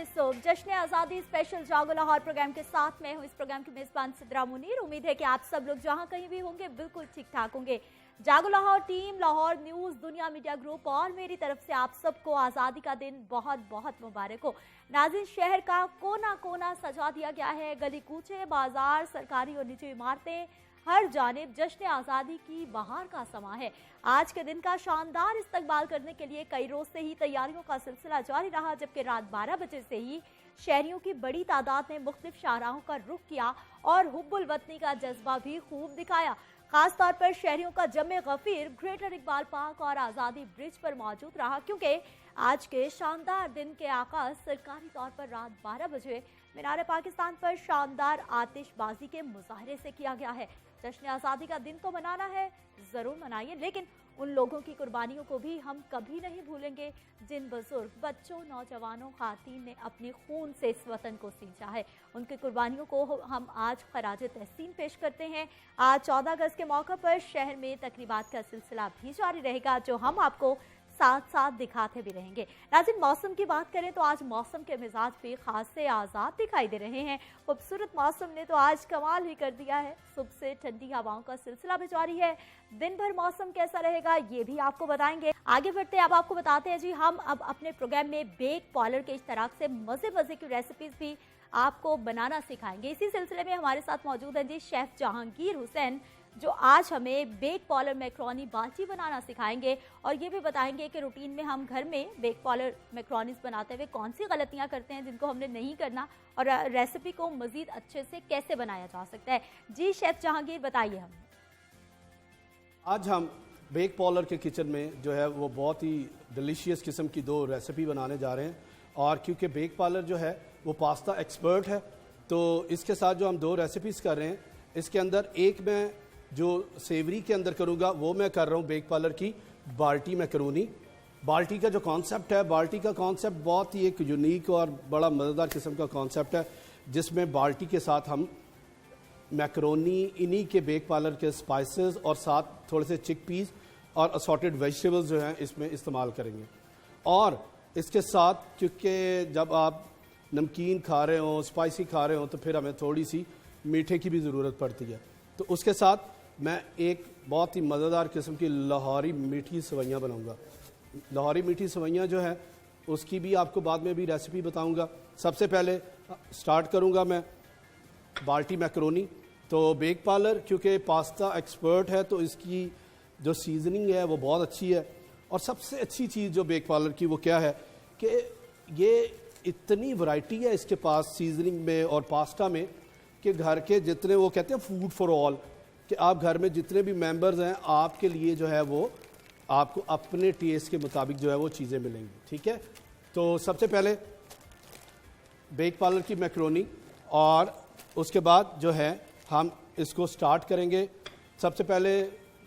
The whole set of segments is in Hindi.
सुबह जश्न आज़ादी स्पेशल जागो लाहौर प्रोग्राम के साथ मैं हूं इस प्रोग्राम की मेजबान सिद्रा मुनीर। उम्मीद है कि आप सब लोग जहां कहीं भी होंगे बिल्कुल ठीक ठाक होंगे। जागो लाहौर टीम, लाहौर न्यूज़, दुनिया मीडिया ग्रुप और मेरी तरफ से आप सबको आज़ादी का दिन बहुत बहुत मुबारक हो। नाज़रीन, शहर का कोना कोना सजा दिया गया है। गली कूचे, बाजार, सरकारी और निजी इमारतें, हर जानिब जश्न आज़ादी की बहार का समा है। आज के दिन का शानदार इस्तकबाल करने के लिए कई रोज से ही तैयारियों का सिलसिला जारी रहा, जबकि रात 12 बजे से ही शहरियों की बड़ी तादाद ने मुख्तलिफ शाहराहों का रुख किया और हुब्बुल वतनी का जज्बा भी खूब दिखाया। खास तौर पर शहरियों का जमे गफीर ग्रेटर इकबाल पार्क और आज़ादी ब्रिज पर मौजूद रहा, क्योंकि आज के शानदार दिन के आगाज सरकारी तौर पर रात 12 बजे मीनार पाकिस्तान पर शानदार आतिशबाजी के मुजाहरे से किया गया है। जश्न आज़ादी का दिन तो मनाना है, ज़रूर मनाइए, लेकिन उन लोगों की कुर्बानियों को भी हम कभी नहीं भूलेंगे जिन बुजुर्ग, बच्चों, नौजवानों, खातीन ने अपने खून से इस वतन को सींचा है। उनकी कुर्बानियों को हम आज खराज तहसीन पेश करते हैं। आज 14 अगस्त के मौके पर शहर में तकरीबात का सिलसिला भी जारी रहेगा, जो हम आपको साथ साथ दिखाते भी रहेंगे। नाज़रीन, मौसम की बात करें तो आज मौसम के मिजाज भी खास से आज़ाद दिखाई दे रहे हैं। खूबसूरत मौसम ने तो आज कमाल ही कर दिया है। सुबह से ठंडी हवाओं का सिलसिला भी जारी है। दिन भर मौसम कैसा रहेगा ये भी आपको बताएंगे। आगे बढ़ते अब आपको बताते हैं जी, हम अब अपने प्रोग्राम में बेक पॉलर के इश्तराक से मजे मजे की रेसिपीज भी आपको बनाना सिखाएंगे। इसी सिलसिले में हमारे साथ मौजूद हैं जी शेफ जहांगीर हुसैन, जो आज हमें बेक पॉलर मैक्रोनी बाल्टी बनाना सिखाएंगे और ये भी बताएंगे कि रूटीन में हम घर में बेक पॉलर मैक्रोनीज बनाते हुए कौन सी गलतियां करते हैं जिनको हमने नहीं करना, और रेसिपी को मजीद अच्छे से कैसे बनाया जा सकता है। जी शेफ जहांगीर, बताइए हमें। आज हम बेक पॉलर के किचन में जो है वो बहुत ही डिलीशियस किस्म की दो रेसिपी बनाने जा रहे हैं, और क्योंकि बेक पॉलर जो है वो पास्ता एक्सपर्ट है, तो इसके साथ जो हम दो रेसिपीज़ कर रहे हैं, इसके अंदर एक मैं जो सेवरी के अंदर करूँगा वो मैं कर रहा हूँ बेक पॉलर की बाल्टी मैकरोनी। बाल्टी का जो कॉन्सेप्ट है, बाल्टी का कॉन्सेप्ट बहुत ही एक यूनिक और बड़ा मज़ेदार किस्म का कॉन्सेप्ट है, जिसमें बाल्टी के साथ हम मैकरोनी, इन्हीं के बेक पॉलर के स्पाइसेस और साथ थोड़े से चिक पीस और असॉर्टेड वेजिटेबल्स जो हैं इसमें इस्तेमाल करेंगे। और इसके साथ क्योंकि जब आप नमकीन खा रहे हो, स्पाइसी खा रहे हो, तो फिर हमें थोड़ी सी मीठे की भी ज़रूरत पड़ती है, तो उसके साथ मैं एक बहुत ही मज़ेदार किस्म की लाहौरी मीठी सवैयाँ बनाऊंगा। लाहौरी मीठी सवैयाँ जो है उसकी भी आपको बाद में भी रेसिपी बताऊंगा। सबसे पहले स्टार्ट करूंगा मैं बाल्टी मैकरोनी। तो बेक पॉलर क्योंकि पास्ता एक्सपर्ट है, तो इसकी जो सीजनिंग है वो बहुत अच्छी है। और सबसे अच्छी चीज़ जो बेक पॉलर की वो क्या है कि ये इतनी वैरायटी है इसके पास सीजनिंग में और पास्ता में, कि घर के जितने, वो कहते हैं फूड फॉर ऑल, कि आप घर में जितने भी मेंबर्स हैं आपके लिए जो है वो आपको अपने टेस्ट के मुताबिक जो है वो चीज़ें मिलेंगी। ठीक है, तो सबसे पहले बेक पॉलर की मैकरोनी, और उसके बाद जो है हम इसको स्टार्ट करेंगे। सबसे पहले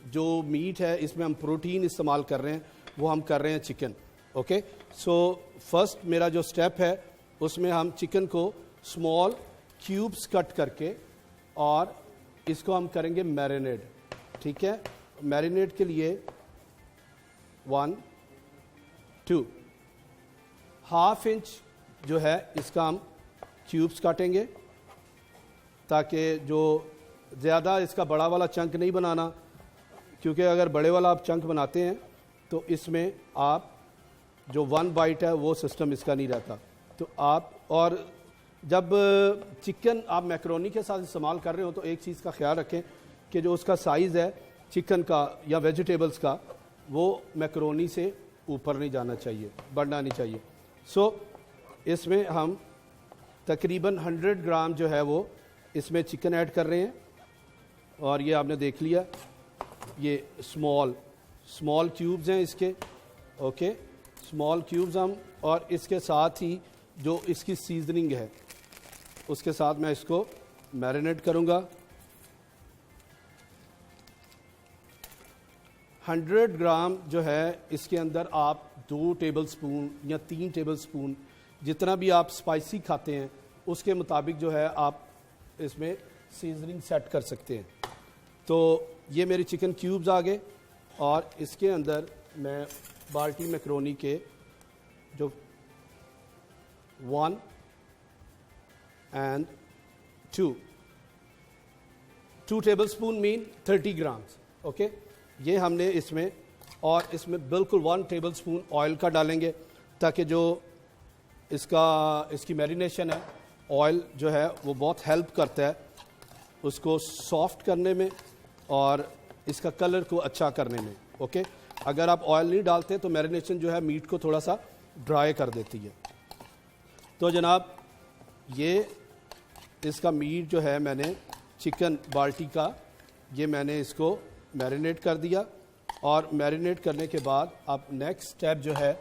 जो मीट है इसमें हम प्रोटीन इस्तेमाल कर रहे हैं, वो हम कर रहे हैं चिकन। ओके, सो फर्स्ट मेरा जो स्टेप है उसमें हम चिकन को स्मॉल क्यूब्स कट करके और इसको हम करेंगे मैरिनेट। ठीक है, मैरिनेट के लिए 1, 2, ½ इंच जो है इसका हम क्यूब्स काटेंगे, ताकि जो ज़्यादा इसका बड़ा वाला चंक नहीं बनाना, क्योंकि अगर बड़े वाला आप चंक बनाते हैं तो इसमें आप जो 1 बाइट है वो सिस्टम इसका नहीं रहता। तो आप, और जब चिकन आप मैकरोनी के साथ इस्तेमाल कर रहे हो तो एक चीज़ का ख्याल रखें कि जो उसका साइज़ है चिकन का या वेजिटेबल्स का, वो मैकरोनी से ऊपर नहीं जाना चाहिए, बढ़ना नहीं चाहिए। सो इसमें हम तकरीबन 100 ग्राम जो है वो इसमें चिकन ऐड कर रहे हैं, और ये आपने देख लिया, ये स्मॉल क्यूब्स हैं इसके। ओके, स्मॉल क्यूब्स हम, और इसके साथ ही जो इसकी सीजनिंग है उसके साथ मैं इसको मैरिनेट करूंगा। 100 ग्राम जो है इसके अंदर आप 2 टेबलस्पून या 3 टेबलस्पून जितना भी आप स्पाइसी खाते हैं उसके मुताबिक जो है आप इसमें सीजनिंग सेट कर सकते हैं। तो ये मेरी चिकन क्यूब्स आ गए, और इसके अंदर मैं बाल्टी मैकरोनी के जो 1 and 2 tablespoon mean 30 grams. Okay, ये हमने इसमें, और इसमें बिल्कुल 1 टेबलस्पून ऑयल का डालेंगे ताकि जो इसकी मैरिनेशन है, ऑयल जो है वो बहुत हेल्प करता है उसको सॉफ्ट करने में और इसका कलर को अच्छा करने में। ओके, अगर आप ऑयल नहीं डालते तो मैरिनेशन जो है मीट को थोड़ा सा ड्राई कर देती है। तो जनाब ये इसका मीट जो है, मैंने चिकन बाल्टी का, ये मैंने इसको मैरिनेट कर दिया। और मैरिनेट करने के बाद अब नेक्स्ट स्टेप जो है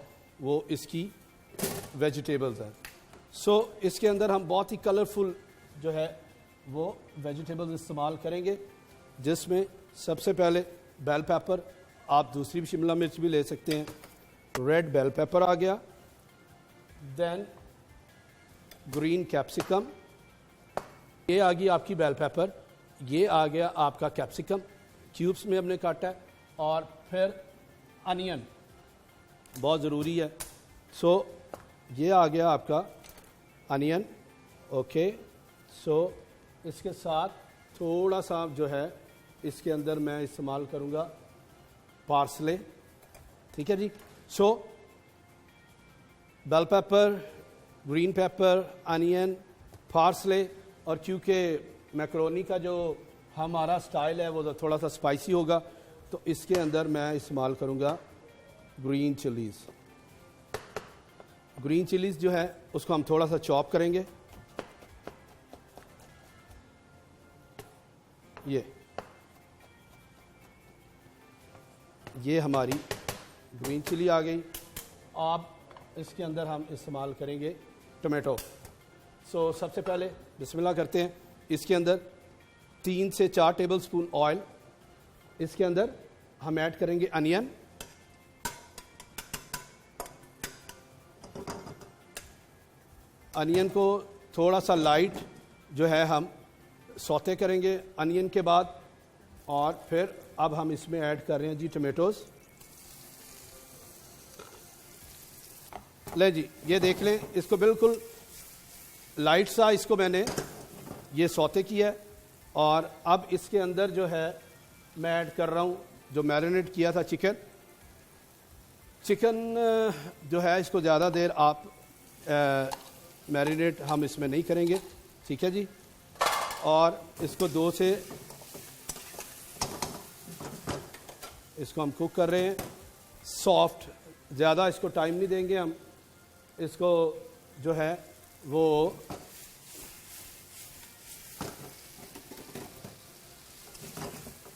वो इसकी वेजिटेबल्स है। सो इसके अंदर हम बहुत ही कलरफुल जो है वो वेजिटेबल्स इस्तेमाल करेंगे, जिसमें सबसे पहले बेल पेपर, आप दूसरी भी शिमला मिर्च भी ले सकते हैं, रेड बेल पेपर आ गया, देन ग्रीन कैप्सिकम, ये आ गई आपकी बेल पेपर, ये आ गया आपका कैप्सिकम क्यूब्स में हमने काटा है, और फिर अनियन बहुत ज़रूरी है। सो ये आ गया आपका अनियन। ओके, सो इसके साथ थोड़ा सा जो है इसके अंदर मैं इस्तेमाल करूँगा पार्सले। ठीक है जी। So bell pepper, green pepper, onion, parsley, और क्योंकि मैक्रोनी का जो हमारा स्टाइल है वो थोड़ा सा स्पाइसी होगा तो इसके अंदर मैं इस्तेमाल करूँगा ग्रीन चिलीज़। ग्रीन चिलीज़ जो है उसको हम थोड़ा सा चॉप करेंगे। ये हमारी ग्रीन चिली आ गई। अब इसके अंदर हम इस्तेमाल करेंगे टमाटो। सो सबसे पहले बिस्मिल्लाह करते हैं। इसके अंदर 3 से 4 टेबलस्पून ऑयल, इसके अंदर हम ऐड करेंगे अनियन, अनियन को थोड़ा सा लाइट जो है हम सौते करेंगे अनियन के बाद, और फिर अब हम इसमें ऐड कर रहे हैं जी टमेटोज़। ले जी, ये देख लें, इसको बिल्कुल लाइट सा इसको मैंने ये सौते किया है, और अब इसके अंदर जो है मैं ऐड कर रहा हूँ जो मैरिनेट किया था चिकन। जो है इसको ज़्यादा देर आप मैरिनेट हम इसमें नहीं करेंगे। ठीक है जी। और इसको 2 से इसको हम कुक कर रहे हैं सॉफ्ट, ज़्यादा इसको टाइम नहीं देंगे हम। इसको जो है वो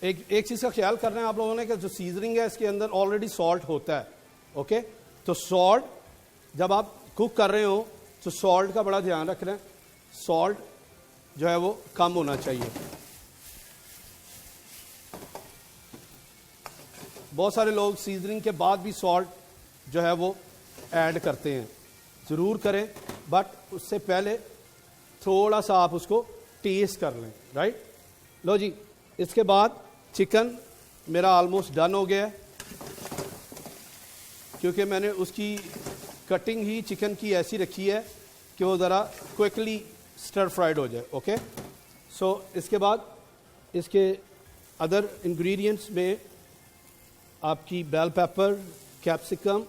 एक चीज़ का ख्याल करना है आप लोगों ने कि जो सीजनिंग है इसके अंदर ऑलरेडी सॉल्ट होता है। ओके, तो सॉल्ट जब आप कुक कर रहे हो तो सॉल्ट का बड़ा ध्यान रखना है, सॉल्ट जो है वो कम होना चाहिए। बहुत सारे लोग सीजनिंग के बाद भी सॉल्ट जो है वो ऐड करते हैं, ज़रूर करें, बट उससे पहले थोड़ा सा आप उसको टेस्ट कर लें। राइट, लो जी। इसके बाद चिकन मेरा ऑलमोस्ट डन हो गया है, क्योंकि मैंने उसकी कटिंग ही चिकन की ऐसी रखी है कि वो ज़रा क्विकली स्टर फ्राइड हो जाए। ओके, सो इसके बाद इसके अदर इंग्रेडिएंट्स में आपकी बेल पेपर, कैप्सिकम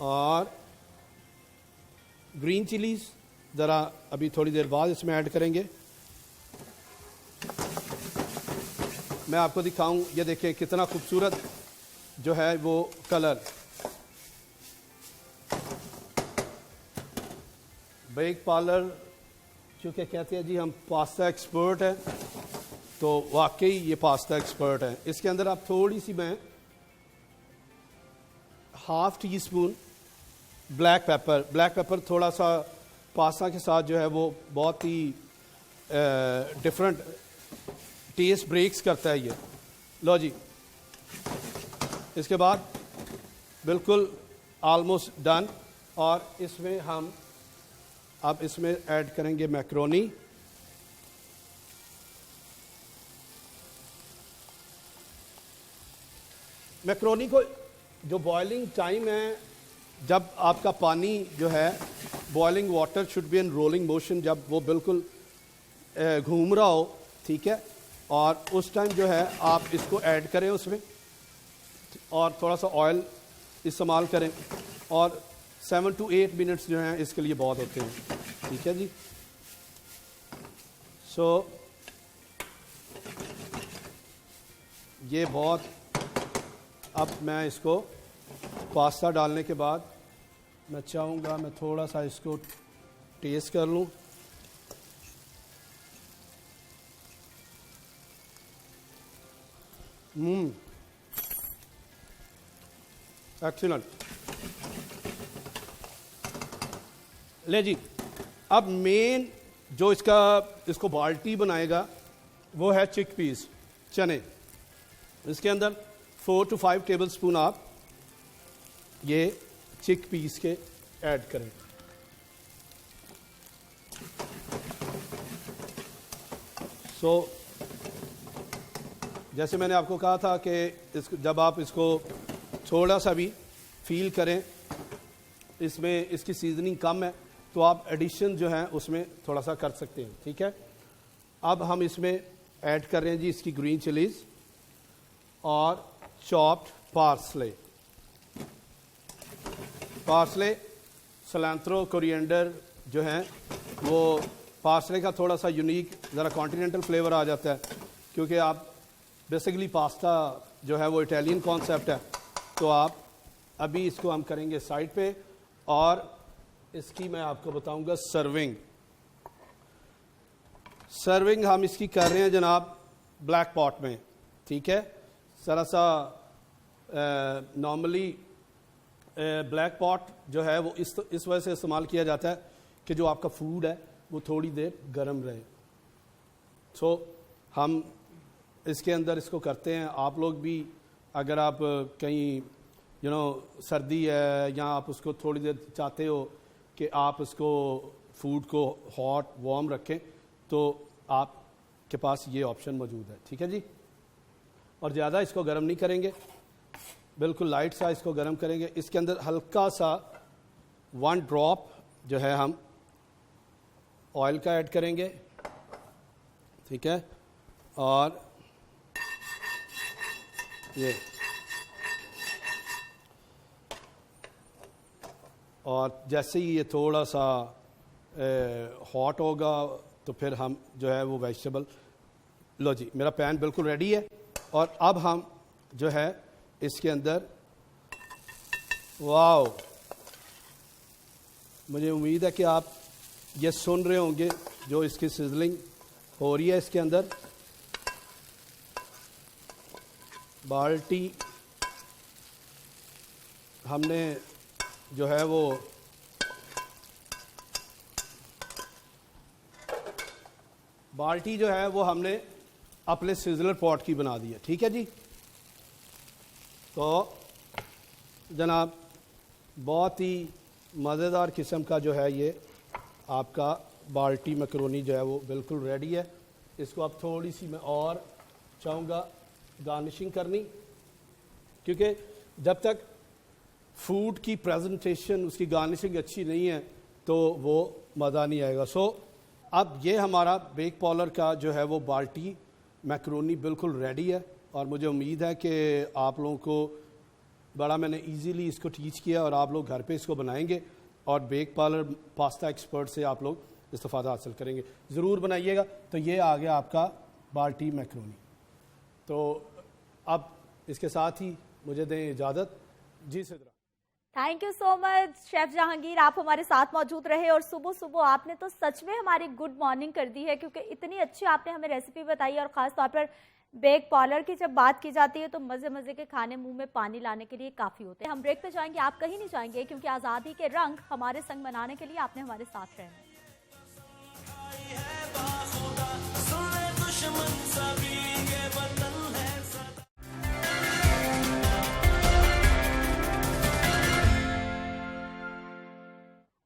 और ग्रीन चिलीज़ ज़रा अभी थोड़ी देर बाद इसमें ऐड करेंगे। मैं आपको दिखाऊं, ये देखें कितना खूबसूरत जो है वो कलर। बेक पार्लर क्योंकि कहते हैं जी हम पास्ता एक्सपर्ट हैं, तो वाकई ये पास्ता एक्सपर्ट है। इसके अंदर आप थोड़ी सी मैं ½ टीस्पून ब्लैक पेपर थोड़ा सा पास्ता के साथ जो है वो बहुत ही डिफरेंट टेस्ट ब्रेक्स करता है ये। लो जी, इसके बाद बिल्कुल ऑलमोस्ट डन, और इसमें हम अब इसमें ऐड करेंगे मैक्रोनी। मैक्रोनी को जो बॉइलिंग टाइम है जब आपका पानी जो है boiling water should be in rolling motion, जब वो बिल्कुल घूम रहा हो, ठीक है, और उस टाइम जो है आप इसको ऐड करें उसमें और थोड़ा सा ऑयल इस्तेमाल करें और 7 to 8 मिनट्स जो हैं इसके लिए बहुत होते हैं, ठीक है जी। सो ये बहुत, अब मैं इसको पास्ता डालने के बाद मैं चाहूँगा मैं थोड़ा सा इसको टेस्ट कर लूँ। एक्सीलेंट। ले जी, अब मेन जो इसको बाल्टी बनाएगा वो है चिक पीस, चने। इसके अंदर 4 to 5 टेबल स्पून आप ये चिक पीस के ऐड करें। सो जैसे मैंने आपको कहा था कि जब आप इसको थोड़ा सा भी फील करें इसमें इसकी सीजनिंग कम है तो आप एडिशन जो है उसमें थोड़ा सा कर सकते हैं, ठीक है। अब हम इसमें ऐड कर रहे हैं जी इसकी ग्रीन चिलीज और चॉप्ड पार्सले, सिलेंट्रो, कोरिएंडर जो हैं वो पार्सले का थोड़ा सा यूनिक ज़रा कॉन्टिनेंटल फ्लेवर आ जाता है क्योंकि आप बेसिकली पास्ता जो है वो इटालियन कॉन्सेप्ट है। तो आप अभी इसको हम करेंगे साइड पे और इसकी मैं आपको बताऊंगा सर्विंग हम इसकी कर रहे हैं जनाब ब्लैक पॉट में, ठीक है। ज़रा सा नॉर्मली ब्लैक पॉट जो है वो इस वजह से इस्तेमाल किया जाता है कि जो आपका फूड है वो थोड़ी देर गर्म रहे। सो हम इसके अंदर इसको करते हैं। आप लोग भी अगर आप कहीं सर्दी है या आप उसको थोड़ी देर चाहते हो कि आप उसको फूड को हॉट वार्म रखें तो आपके पास ये ऑप्शन मौजूद है, ठीक है जी। और ज़्यादा इसको गर्म नहीं करेंगे, बिल्कुल लाइट सा इसको गर्म करेंगे। इसके अंदर हल्का सा 1 ड्रॉप जो है हम ऑयल का ऐड करेंगे, ठीक है। और ये और जैसे ही ये थोड़ा सा हॉट होगा तो फिर हम जो है वो वेजिटेबल, लो जी मेरा पैन बिल्कुल रेडी है। और अब हम जो है इसके अंदर, वाओ, मुझे उम्मीद है कि आप ये सुन रहे होंगे जो इसकी सिजलिंग हो रही है। इसके अंदर बाल्टी हमने जो है वो बाल्टी जो है वो हमने अपने सिजलर पॉट की बना दी है, ठीक है जी। तो जनाब बहुत ही मज़ेदार किस्म का जो है ये आपका बाल्टी मैकरोनी जो है वो बिल्कुल रेडी है। इसको अब थोड़ी सी मैं और चाहूँगा गार्निशिंग करनी, क्योंकि जब तक फूड की प्रेजेंटेशन उसकी गार्निशिंग अच्छी नहीं है तो वो मज़ा नहीं आएगा। सो अब ये हमारा बेक पॉलर का जो है वो बाल्टी मैकरोनी बिल्कुल रेडी है और मुझे उम्मीद है कि आप लोगों को बड़ा मैंने इजीली इसको टीच किया और आप लोग घर पे इसको बनाएंगे और बेक पॉलर पास्ता एक्सपर्ट से आप लोग इस्तेफादा हासिल करेंगे। ज़रूर बनाइएगा। तो ये आ गया आपका बाल्टी मैकरोनी। तो अब इसके साथ ही मुझे दें इजाज़त। जी Sidra, thank you so much chef Jahangir, आप हमारे साथ मौजूद रहे और सुबह सुबह आपने तो सच में हमारी गुड मॉर्निंग कर दी है, क्योंकि इतनी अच्छी आपने हमें रेसिपी बताई और ख़ास तौर पर बेक पॉलर की जब बात की जाती है तो मज़े मज़े के खाने मुंह में पानी लाने के लिए काफ़ी होते हैं। हम ब्रेक पे जाएंगे, आप कहीं नहीं जाएंगे, क्योंकि आज़ादी के रंग हमारे संग मनाने के लिए आपने हमारे साथ रहना है।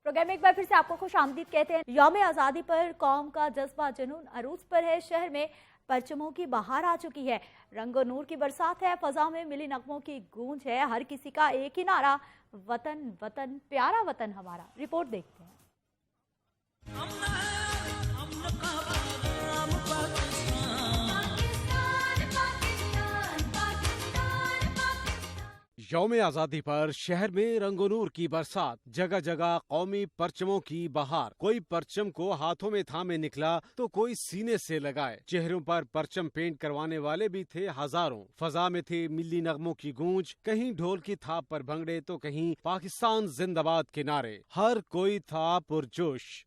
प्रोग्राम में एक बार फिर से आपको खुश आमदीद कहते हैं। यौम आज़ादी पर कौम का जज्बा जुनून अरूज पर है। शहर में परचमों की बहार आ चुकी है, रंगो नूर की बरसात है, फजा में मिली नगमों की गूंज है। हर किसी का एक ही नारा, वतन वतन प्यारा वतन हमारा। रिपोर्ट देखते हैं। यौम आजादी पर शहर में रंगोनूर की बरसात, जगह जगह कौमी परचमों की बहार। कोई परचम को हाथों में थामे निकला तो कोई सीने से लगाए। चेहरों पर परचम पेंट करवाने वाले भी थे हजारों। फजा में थे मिली नगमों की गूंज, कहीं ढोल की थाप पर भंगड़े तो कहीं पाकिस्तान जिंदाबाद के नारे। हर कोई था पुरजोश।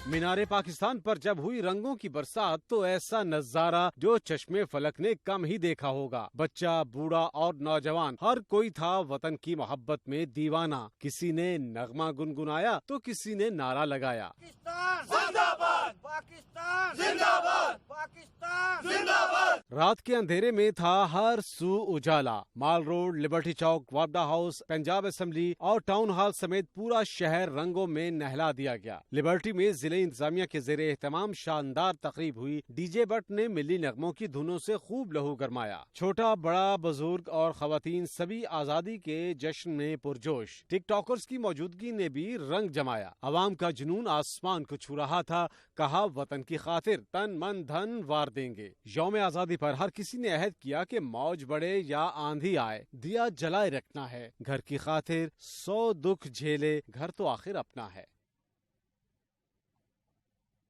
मीनारे पाकिस्तान पर जब हुई रंगों की बरसात तो ऐसा नजारा जो चश्मे फलक ने कम ही देखा होगा। बच्चा, बूढ़ा और नौजवान, हर कोई था वतन की मोहब्बत में दीवाना। किसी ने नगमा गुनगुनाया तो किसी ने नारा लगाया, पाकिस्तान जिंदाबाद, पाकिस्तान जिंदाबाद, पाकिस्तान जिंदाबाद। रात के अंधेरे में था हर सू उजाला। माल रोड, लिबर्टी चौक, वापडा हाउस, पंजाब असेंबली और टाउन हॉल समेत पूरा शहर रंगों में नहला दिया गया। लिबर्टी में जिले इंतजामिया के जेरे एहतमाम शानदार तकरीब हुई। डीजे बट ने मिली नगमों की धुनों से खूब लहू गरमाया। छोटा बड़ा, बुजुर्ग और खवातीन सभी आजादी के जश्न में पुरजोश। टिकटॉकर्स की मौजूदगी ने भी रंग जमाया। अवाम का जुनून आसमान को छू रहा था। कहा वतन की खातिर तन मन धन वार देंगे। यौम आजादी पर हर किसी ने अहद किया कि मौज बढ़े या आंधी आए, दिया जलाए रखना है। घर की खातिर 100 दुख झेले, घर तो आखिर अपना है।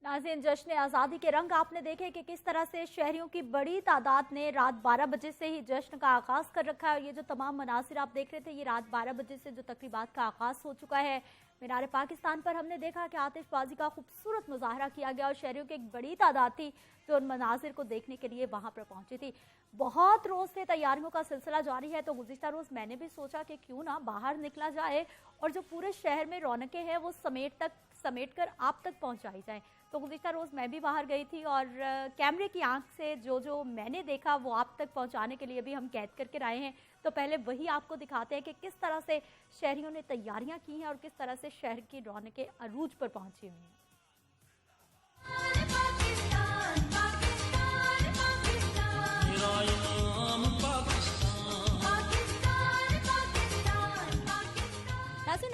नाज़रीन, जश्न आज़ादी के रंग आपने देखे कि किस तरह से शहरियों की बड़ी तादाद ने रात 12 बजे से ही जश्न का आगाज़ कर रखा है। और ये जो तमाम मनासिर आप देख रहे थे, ये रात 12 बजे से जो तकरीबात का आगाज़ हो चुका है। मीनारे पाकिस्तान पर हमने देखा कि आतिशबाजी का खूबसूरत मुजाहरा किया गया और शहरियों की एक बड़ी तादाद थी जो उन मनाजिर को देखने के लिए वहाँ पर पहुँची थी। बहुत रोज़ से तैयारियों का सिलसिला जारी है, तो गुज़िश्ता रोज़ मैंने भी सोचा कि क्यों ना बाहर निकला जाए और जो पूरे शहर में रौनकें हैं वो समेट कर आप तक पहुँचाई जाए। तो गुज़िश्ता रोज़ मैं भी बाहर गई थी और कैमरे की आंख से जो मैंने देखा वो आप तक पहुंचाने के लिए भी हम कैद करके आए हैं। तो पहले वही आपको दिखाते हैं कि किस तरह से शहरियों ने तैयारियां की हैं और किस तरह से शहर की रौनकें अरूज पर पहुंची हुई हैं।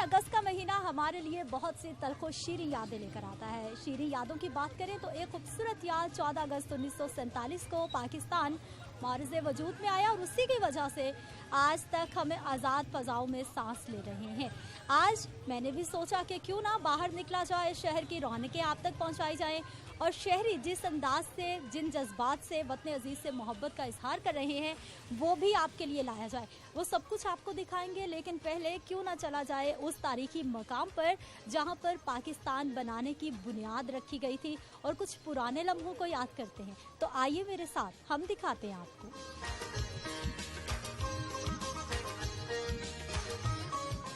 अगस्त का महीना हमारे लिए बहुत सी तलखो शीरी यादें लेकर आता है। शीरी यादों की बात करें तो एक खूबसूरत याद 14 अगस्त 1947 को पाकिस्तान मारिज़े वजूद में आया और उसी की वजह से आज तक हमें आज़ाद फ़ज़ाओं में सांस ले रहे हैं। आज मैंने भी सोचा कि क्यों ना बाहर निकला जाए, शहर की रौनकें आप तक पहुंचाई जाएं और शहरी जिस अंदाज से, जिन जज्बात से वतन अजीज़ से मोहब्बत का इजहार कर रहे हैं वो भी आपके लिए लाया जाए। वो सब कुछ आपको दिखाएंगे, लेकिन पहले क्यों ना चला जाए उस तारीखी मकाम पर जहां पर पाकिस्तान बनाने की बुनियाद रखी गई थी और कुछ पुराने लम्हों को याद करते हैं। तो आइए मेरे साथ, हम दिखाते हैं आपको।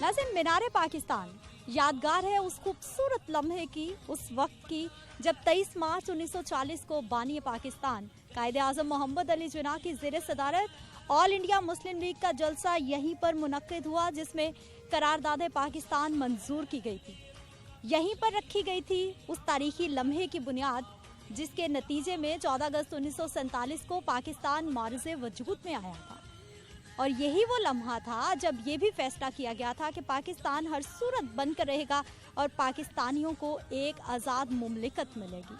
नाज़रीन, मीनारे पाकिस्तान यादगार है उस खूबसूरत लम्हे की, उस वक्त की जब 23 मार्च 1940 को बानी पाकिस्तान कायदे आज़म मोहम्मद अली जिन्ना की ज़ेरे सदारत ऑल इंडिया मुस्लिम लीग का जलसा यहीं पर मुनक्किद हुआ, जिसमें करारदाद पाकिस्तान मंजूर की गई थी। यहीं पर रखी गई थी उस तारीखी लम्हे की बुनियाद, जिसके नतीजे में 14 अगस्त 1947 को पाकिस्तान मारिज़े वजूद में आया था। और यही वो लम्हा था जब ये भी फैसला किया गया था कि पाकिस्तान हर सूरत बनकर रहेगा और पाकिस्तानियों को एक आज़ाद मुमलिकत मिलेगी।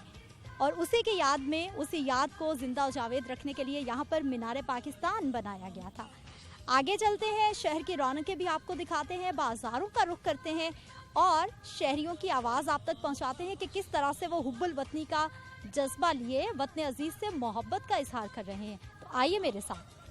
और उसी की याद में, उसी याद को जिंदा जावेद रखने के लिए यहाँ पर मीनारे पाकिस्तान बनाया गया था। आगे चलते हैं, शहर की रौनकें भी आपको दिखाते हैं, बाज़ारों का रुख करते हैं और शहरियों की आवाज़ आप तक पहुँचाते हैं कि किस तरह से वो हुब्बुल वतनी का जज्बा लिए वतन अजीज़ से मोहब्बत का इजहार कर रहे हैं। तो आइए मेरे साथ।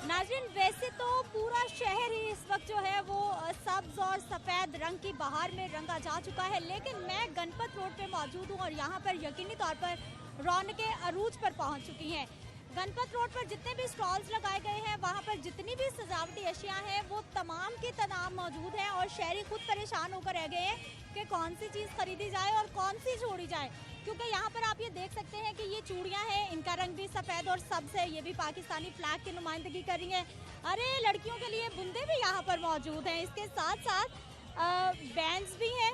नाज़रीन, वैसे तो पूरा शहर ही इस वक्त जो है वो सब्ज और सफ़ेद रंग की बहार में रंगा जा चुका है, लेकिन मैं गणपत रोड पे मौजूद हूँ और यहाँ पर यकीनी तौर पर रौनकें अरूज पर पहुँच चुकी हैं। गणपत रोड पर जितने भी स्टॉल्स लगाए गए हैं, वहाँ पर जितनी भी सजावटी अशिया हैं वो तमाम की तमाम मौजूद हैं और शहरी खुद परेशान होकर रह गए हैं कि कौन सी चीज़ खरीदी जाए और कौन सी छोड़ी जाए, क्योंकि यहाँ पर आप ये देख सकते हैं कि ये चूड़ियाँ हैं, इनका रंग भी सफ़ेद और सब्ज़ है, ये भी पाकिस्तानी फ्लैग की नुमाइंदगी कर रही हैं। अरे लड़कियों के लिए बुंदे भी यहाँ पर मौजूद हैं। इसके साथ साथ बैंड्स भी हैं,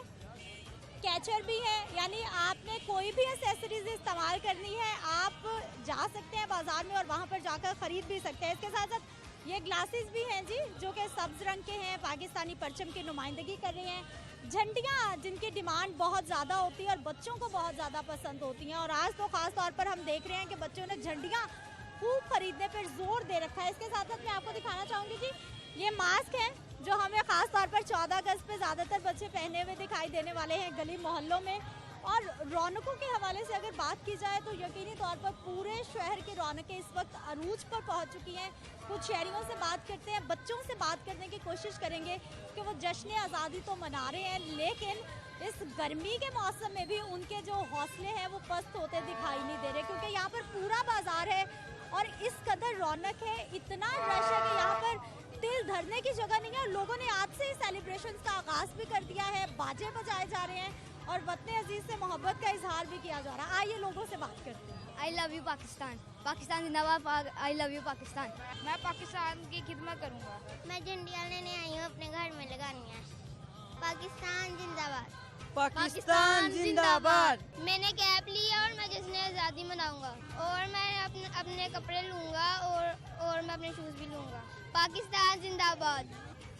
कैचर भी है, यानी आपने कोई भी एक्सेसरीज इस्तेमाल करनी है आप जा सकते हैं बाजार में और वहाँ पर जाकर ख़रीद भी सकते हैं। इसके साथ साथ ये ग्लासेस भी हैं जी, जो कि सब्ज़ रंग के हैं, पाकिस्तानी परचम की नुमाइंदगी कर रही हैं। झंडियाँ जिनकी डिमांड बहुत ज़्यादा होती है और बच्चों को बहुत ज़्यादा पसंद होती हैं, और आज तो ख़ास तौर पर हम देख रहे हैं कि बच्चों ने झंडियाँ खूब खरीदने पर जोर दे रखा है। इसके साथ साथ मैं आपको दिखाना चाहूँगी जी, ये मास्क हैं जो हमें ख़ास तौर पर 14 अगस्त पे ज़्यादातर बच्चे पहने हुए दिखाई देने वाले हैं गली मोहल्लों में। और रौनकों के हवाले से अगर बात की जाए तो यकीनी तौर पर पूरे शहर की रौनकें इस वक्त अरूज पर पहुंच चुकी हैं। कुछ शहरियों से बात करते हैं, बच्चों से बात करने की कोशिश करेंगे कि वो जश्न आज़ादी तो मना रहे हैं, लेकिन इस गर्मी के मौसम में भी उनके जो हौसले हैं वो पस्त होते दिखाई नहीं दे रहे, क्योंकि यहाँ पर पूरा बाजार है और इस कदर रौनक है, इतना रश है कि यहाँ पर तिल धरने की जगह नहीं है। और लोगों ने आज से ही सेलिब्रेशंस का आगाज भी कर दिया है, बाजे बजाए जा रहे हैं और वतन अजीज से मोहब्बत का इजहार भी किया जा रहा है। आइए लोगों से बात करते हैं। I love you Pakistan, Pakistan जिंदाबाद, आई लव यू पाकिस्तान। मैं पाकिस्तान की खिदमत करूँगा। मैं झंडियाँ लेने आई हूँ, अपने घर में लगानी है। पाकिस्तान जिंदाबाद, पाकिस्तान जिंदाबाद। मैंने कैप ली है और मैं जश्न आज़ादी मनाऊंगा और मैं अपने कपड़े लूँगा और मैं अपने शूज़ भी लूँगा। पाकिस्तान जिंदाबाद।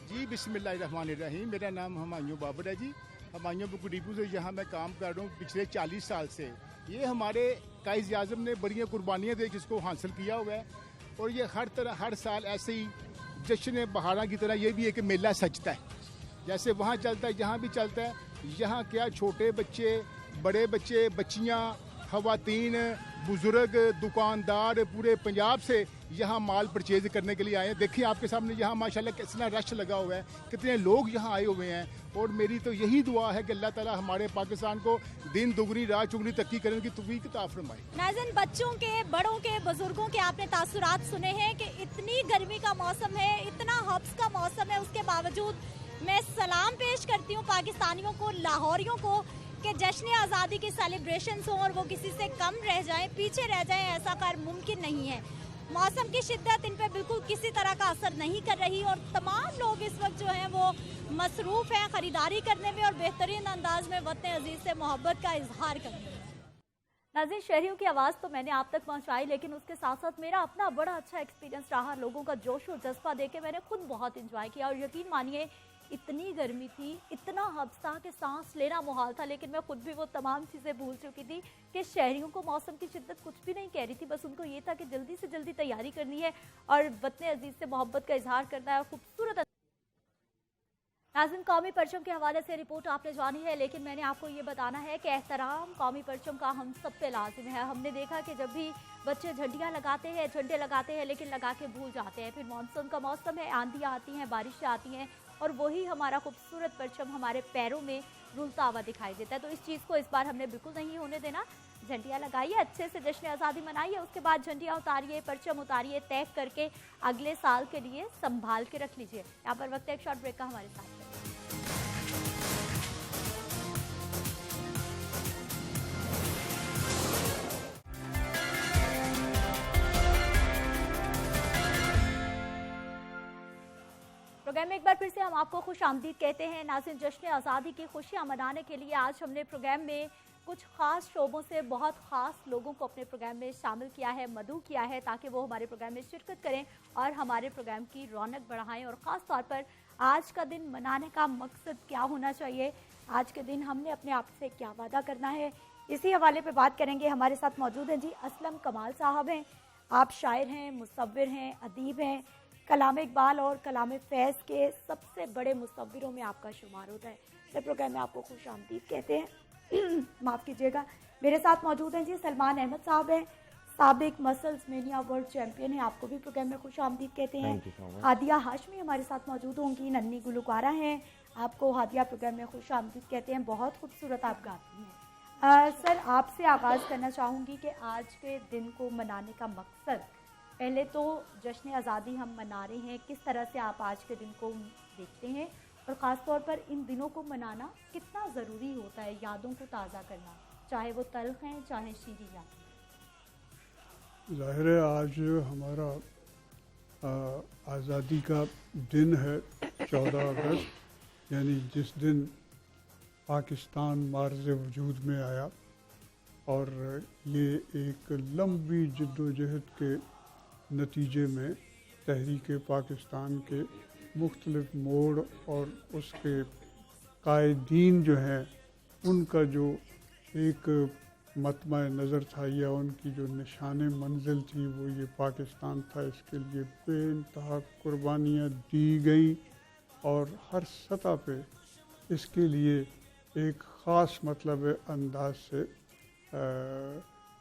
जी बिस्मिल्लाहिर्रहमानिर्रहीम। मेरा नाम हुमायूं बाबर है जी। हुमायूं बुक डिपो से यहाँ मैं काम कर रहा हूँ पिछले 40 साल से। ये हमारे कायद आज़म ने बड़ी कुर्बानियाँ दी जिसको हासिल किया हुआ है, और ये हर साल ऐसे ही जश्न बहारा की तरह ये भी एक मेला सजता है, जैसे वहाँ चलता है यहाँ भी चलता है। यहाँ क्या छोटे बच्चे, बड़े बच्चे, बच्चियाँ, ख़वातीन, बुज़ुर्ग, दुकानदार पूरे पंजाब से यहाँ माल परचेज करने के लिए आए हैं। देखिए आपके सामने यहाँ माशाल्लाह कितना रश लगा हुआ है, कितने लोग यहाँ आए हुए हैं। और मेरी तो यही दुआ है कि अल्लाह ताला हमारे पाकिस्तान को दिन दुगनी रात चुगनी तरक्की करने की तौफीक अता फरमाए। नाज़रीन, बच्चों के, बड़ों के, बुजुर्गों के आपने तासुरात सुने हैं कि इतनी गर्मी का मौसम है, इतना हब्स का मौसम है, उसके बावजूद मैं सलाम पेश करती हूँ पाकिस्तानियों को, लाहौरियों को, कि जश्न आज़ादी की सेलिब्रेशंस हों और वो किसी से कम रह जाएं, पीछे रह जाएं, ऐसा कर मुमकिन नहीं है। मौसम की शिद्दत इन पे बिल्कुल किसी तरह का असर नहीं कर रही और तमाम लोग इस वक्त जो हैं वो मसरूफ़ हैं ख़रीदारी करने में और बेहतरीन अंदाज में वतन अजीज़ से मोहब्बत का इजहार करने में। नाज़रीन, शहरियों की आवाज़ तो मैंने आप तक पहुंचाई, लेकिन उसके साथ साथ मेरा अपना बड़ा अच्छा एक्सपीरियंस रहा। लोगों का जोश और जज्बा देख के मैंने खुद बहुत इंजॉय किया और यकीन मानिए इतनी गर्मी थी, इतना हब्स था कि सांस लेना मुहाल था, लेकिन मैं खुद भी वो तमाम चीज़ें भूल चुकी थी कि शहरियों को मौसम की शिद्दत कुछ भी नहीं कह रही थी। बस उनको ये था कि जल्दी से जल्दी तैयारी करनी है और वतन अजीज़ से मोहब्बत का इजहार करना है। खूबसूरत नाज़रीन, कौमी परचम के हवाले से रिपोर्ट आपने जानी है, लेकिन मैंने आपको ये बताना है कि एहतराम कौमी परचम का हम सब पे लाजिम है। हमने देखा कि जब भी बच्चे झंडियाँ लगाते हैं, झंडे लगाते हैं, लेकिन लगा के भूल जाते हैं। फिर मानसून का मौसम है, आंधियाँ आती हैं, बारिशें आती हैं और वही हमारा खूबसूरत परचम हमारे पैरों में रुलता हुआ दिखाई देता है। तो इस चीज़ को इस बार हमने बिल्कुल नहीं होने देना। झंडियाँ लगाइए, अच्छे से जश्न आज़ादी मनाइए, उसके बाद झंडियाँ उतारिए, परचम उतारिए, तय करके अगले साल के लिए संभाल के रख लीजिए। यहाँ पर वक्त है एक शॉर्ट ब्रेक का, हमारे साथ। प्रोग्राम में एक बार फिर से हम आपको खुश आमदीद कहते हैं। नाज़रीन, जश्न आज़ादी की खुशियाँ मनाने के लिए आज हमने प्रोग्राम में कुछ ख़ास शोबों से बहुत ख़ास लोगों को अपने प्रोग्राम में शामिल किया है, मदऊ किया है, ताकि वो हमारे प्रोग्राम में शिरकत करें और हमारे प्रोग्राम की रौनक बढ़ाएं। और ख़ास तौर पर आज का दिन मनाने का मकसद क्या होना चाहिए, आज के दिन हमने अपने आप से क्या वादा करना है, इसी हवाले पर बात करेंगे। हमारे साथ मौजूद हैं जी असलम कमाल साहब हैं। आप शायर हैं, मुसव्विर हैं, अदीब हैं, कलाम इकबाल और कलाम फैज़ के सबसे बड़े मुसव्विरों में आपका शुमार होता है। इस प्रोग्राम में आपको खुश आमदीद कहते हैं। माफ़ कीजिएगा। मेरे साथ मौजूद हैं जी सलमान अहमद साहब हैं, साबिक मसल्स मेनिया वर्ल्ड चैंपियन हैं, आपको भी प्रोग्राम में खुश आमदीद कहते हैं। हादिया हाशमी हमारे साथ मौजूद होंगी, नन्ही गुलकारा हैं, आपको हादिया प्रोग्राम में खुश आमदीद कहते हैं। बहुत खूबसूरत आप गाती हैं। सर, आपसे आगाज़ करना चाहूँगी कि आज के दिन को मनाने का मकसद, पहले तो जश्न आज़ादी हम मना रहे हैं, किस तरह से आप आज के दिन को देखते हैं और ख़ास तौर पर इन दिनों को मनाना कितना ज़रूरी होता है, यादों को ताज़ा करना, चाहे वो तल्ख़ हैं चाहे शीरी यादें। ज़ाहिर है आज हमारा आज़ादी का दिन है 14 अगस्त, यानी जिस दिन पाकिस्तान मार्ज़ वजूद में आया और ये एक लंबी जद्दोजहद के नतीजे में तहरीक पाकिस्तान के मुख्तलिफ मोड़ और उसके कायदीन जो हैं उनका जो एक मतमा नज़र था या उनकी जो निशान मंजिल थी वो ये पाकिस्तान था। इसके लिए बेइंतहा कुर्बानियाँ दी गई और हर सतह पे इसके लिए एक ख़ास मतलब अंदाज से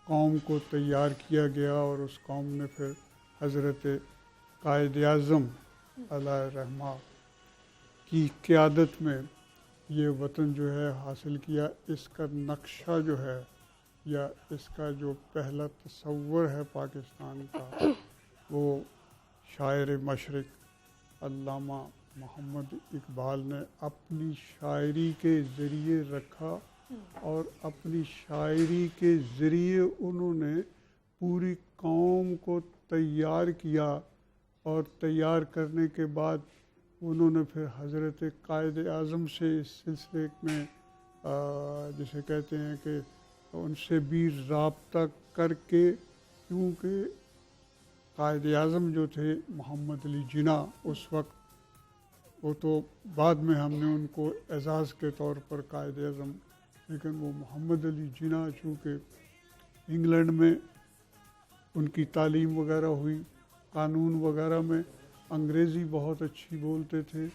कौम को तैयार किया गया और उस कौम ने फिर हज़रत कायद आज़म अलैहि रहमा की क़यादत में ये वतन जो है हासिल किया। इसका नक्शा जो है या इसका जो पहला तस्वर है पाकिस्तान का वो शायर मशरिक़ अल्लामा मोहम्मद इकबाल ने अपनी शायरी के ज़रिए रखा और अपनी शायरी के ज़रिए उन्होंने पूरी कौम को तैयार किया और तैयार करने के बाद उन्होंने फिर हज़रत कायद आज़म से इस सिलसिले में जिसे कहते हैं कि उनसे भी राब्ता करके, क्योंकि कायद आज़म जो थे मोहम्मद अली जिन्ना उस वक्त, वो तो बाद में हमने उनको एजाज़ के तौर पर कायद आज़म, लेकिन वो मोहम्मद अली जिन्ना चूँकि इंग्लैंड में उनकी तालीम वगैरह हुई, कानून वगैरह में अंग्रेज़ी बहुत अच्छी बोलते थे,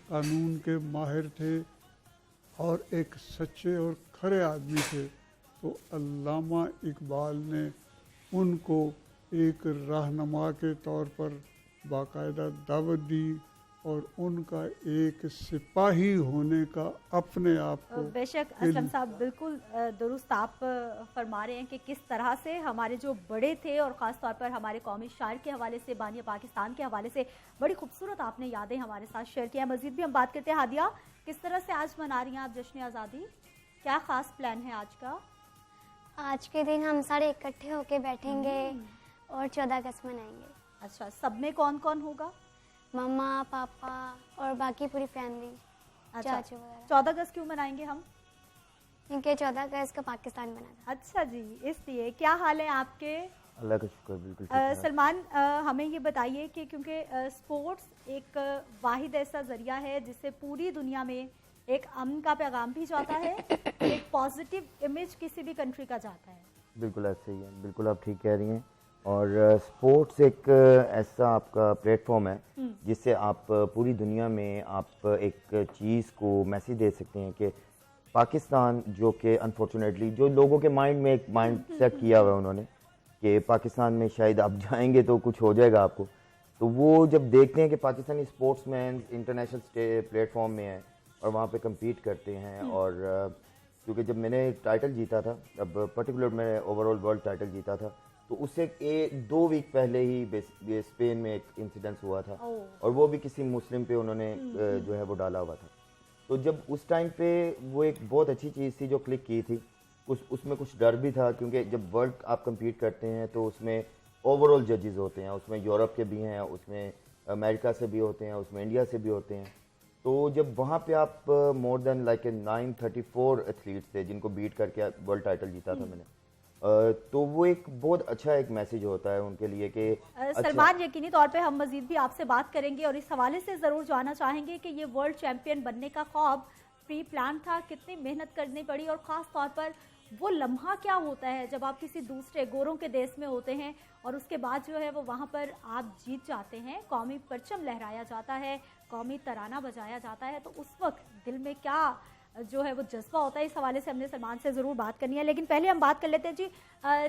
कानून के माहिर थे और एक सच्चे और खरे आदमी थे, तो अल्लामा इकबाल ने उनको एक रहनुमा के तौर पर बाकायदा दावत दी और उनका एक सिपाही होने का अपने आप को। बेशक असलम साहब बिल्कुल दुरुस्त आप फरमा रहे हैं कि किस तरह से हमारे जो बड़े थे और ख़ास तौर पर हमारे कौमी शायर के हवाले से, बानिया पाकिस्तान के हवाले से बड़ी खूबसूरत आपने यादें हमारे साथ शेयर किया। मज़ीद भी हम बात करते हैं। हादिया, किस तरह से आज मना रही हैं आप जश्न आज़ादी? क्या ख़ास प्लान है आज का? आज के दिन हम सारे इकट्ठे होके बैठेंगे और 14 अगस्त मनाएंगे। अच्छा, सब में कौन कौन होगा? मम्मा, पापा और बाकी पूरी फैमिली। अच्छा, चाचू वगैरह। 14 अगस्त क्यों मनाएंगे हम? क्योंकि 14 अगस्त का पाकिस्तान बना था। अच्छा जी, इसलिए। क्या हाल है आपके? अल्लाह का शुक्र, बिल्कुल ठीक है। सलमान, हमें ये बताइए कि क्योंकि स्पोर्ट्स एक वाहिद ऐसा ज़रिया है जिससे पूरी दुनिया में एक अमन का पैगाम भी जाता है, एक पॉजिटिव इमेज किसी भी कंट्री का जाता है। बिल्कुल ऐसे ही है, बिल्कुल आप ठीक कह रही हैं। और स्पोर्ट्स एक ऐसा आपका प्लेटफॉर्म है जिससे आप पूरी दुनिया में आप एक चीज़ को मैसेज दे सकते हैं कि पाकिस्तान, जो कि अनफॉर्चुनेटली जो लोगों के माइंड में एक माइंड सेट किया हुआ है उन्होंने कि पाकिस्तान में शायद आप जाएंगे तो कुछ हो जाएगा आपको, तो वो जब देखते हैं कि पाकिस्तानी स्पोर्ट्समैन इंटरनेशनल प्लेटफॉर्म में है और वहाँ पे कम्पीट करते हैं। और क्योंकि जब मैंने टाइटल जीता था, अब पर्टिकुलर मैंने ओवरऑल वर्ल्ड टाइटल जीता था, तो उससे 2 वीक पहले ही स्पेन में एक इंसिडेंस हुआ था और वो भी किसी मुस्लिम पे उन्होंने जो है वो डाला हुआ था। तो जब उस टाइम पे वो एक बहुत अच्छी चीज़ थी जो क्लिक की थी, उसमें कुछ डर भी था, क्योंकि जब वर्ल्ड आप कम्पीट करते हैं तो उसमें ओवरऑल जजेस होते हैं, उसमें यूरोप के भी हैं, उसमें अमेरिका से भी होते हैं, उसमें इंडिया से भी होते हैं। तो जब वहाँ पे आप मोर देन लाइक 934 एथलीट्स थे जिनको बीट करके वर्ल्ड टाइटल जीता था मैंने, तो वो एक बहुत अच्छा एक मैसेज होता है उनके लिए कि सलमान, यकीनी तौर पे हम मजीद भी आपसे बात करेंगे और इस हवाले से ज़रूर जानना चाहेंगे कि ये वर्ल्ड चैंपियन बनने का ख्वाब प्री प्लान था, कितनी मेहनत करनी पड़ी और ख़ास तौर पर वो लम्हा क्या होता है जब आप किसी दूसरे गोरों के देश में होते हैं और उसके बाद जो है वो वहाँ पर आप जीत जाते हैं, कौमी परचम लहराया जाता है, कौमी तराना बजाया जाता है, तो उस वक्त दिल में क्या जो है वो जज्बा होता है? इस हवाले से हमने सलमान से ज़रूर बात करनी है, लेकिन पहले हम बात कर लेते हैं जी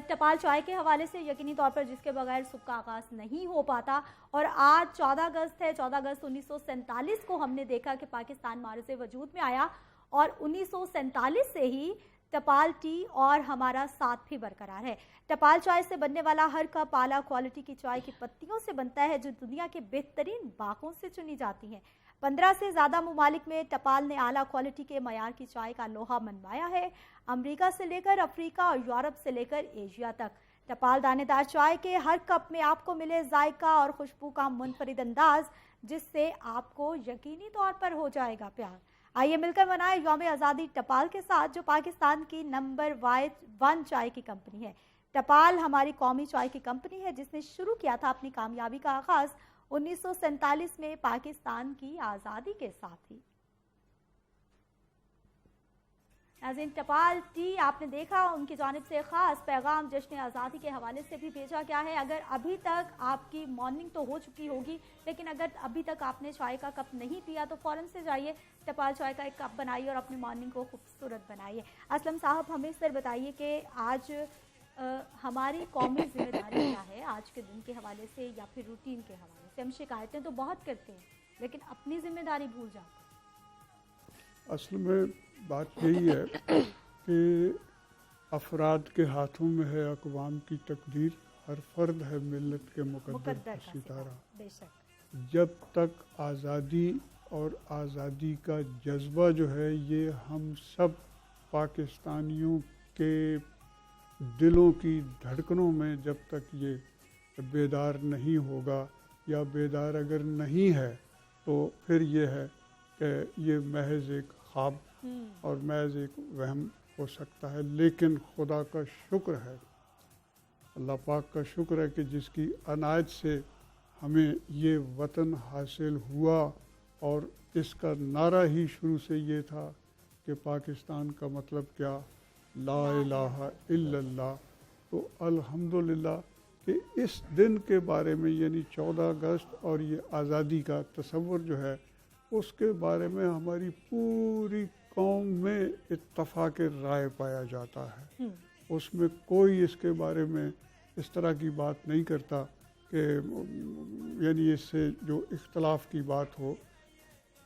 टपाल चाय के हवाले से, यकीनी तौर पर जिसके बगैर सुबह का आगाज़ नहीं हो पाता। और आज 14 अगस्त है, 14 अगस्त 1947 को हमने देखा कि पाकिस्तान मारूज़ वजूद में आया और 1947 से ही टपाल टी और हमारा साथ भी बरकरार है। टपाल चाय से बनने वाला हर कप आला क्वालिटी की चाय की पत्तियों से बनता है जो दुनिया के बेहतरीन बागों से चुनी जाती हैं। 15 से ज़्यादा ममालिक में टपाल ने आला क्वालिटी के मयार की चाय का लोहा मनवाया है, अमेरिका से लेकर अफ्रीका और यूरोप से लेकर एशिया तक। टपाल दानेदार चाय के हर कप में आपको मिले जायका और खुशबू का मुनफरिद अंदाज, जिससे आपको यकीनी तौर पर हो जाएगा प्यार। आइए मिलकर मनाएं यौम आज़ादी टपाल के साथ, जो पाकिस्तान की नंबर 1 चाय की कंपनी है। टपाल हमारी कौमी चाय की कंपनी है जिसने शुरू किया था अपनी कामयाबी का आगाज 1947 में पाकिस्तान की आज़ादी के साथ ही। नाज़रीन, टपाल टी आपने देखा, उनकी जानिब से ख़ास पैगाम जश्न आज़ादी के हवाले से भी भेजा गया है। अगर अभी तक आपकी मॉर्निंग तो हो चुकी होगी, लेकिन अगर अभी तक आपने चाय का कप नहीं पिया तो फ़ौरन से जाइए, टपाल चाय का एक कप बनाइए और अपनी मॉर्निंग को खूबसूरत बनाइए। असलम साहब, हमें सर बताइए कि आज हमारी कौमी जिम्मेदारी क्या है आज के दिन के हवाले से या फिर रूटीन के हवाले से? हम शिकायतें तो बहुत करते हैं लेकिन अपनी जिम्मेदारी भूल जाते हैं। असल में बात यही है कि अफराद के हाथों में है अक़वाम की तकदीर, हर फर्द है मिल्लत के मुक़द्दर का सितारा। बेशक जब तक आज़ादी और आज़ादी का जज्बा जो है ये हम सब पाकिस्तानियों के दिलों की धड़कनों में जब तक ये बेदार नहीं होगा, या बेदार अगर नहीं है तो फिर ये है कि ये महज एक ख्वाब और महज एक वहम हो सकता है। लेकिन खुदा का शुक्र है, अल्लाह पाक का शुक्र है कि जिसकी अनायत से हमें ये वतन हासिल हुआ, और इसका नारा ही शुरू से ये था कि पाकिस्तान का मतलब क्या, ला इलाहा इल्लल्लाह। तो अल्हम्दुलिल्लाह कि इस दिन के बारे में यानी 14 अगस्त और ये आज़ादी का तसव्वुर जो है उसके बारे में हमारी पूरी कौम में इत्तफाक राय पाया जाता है। उसमें कोई इसके बारे में इस तरह की बात नहीं करता कि यानी इससे जो इख्तलाफ की बात हो।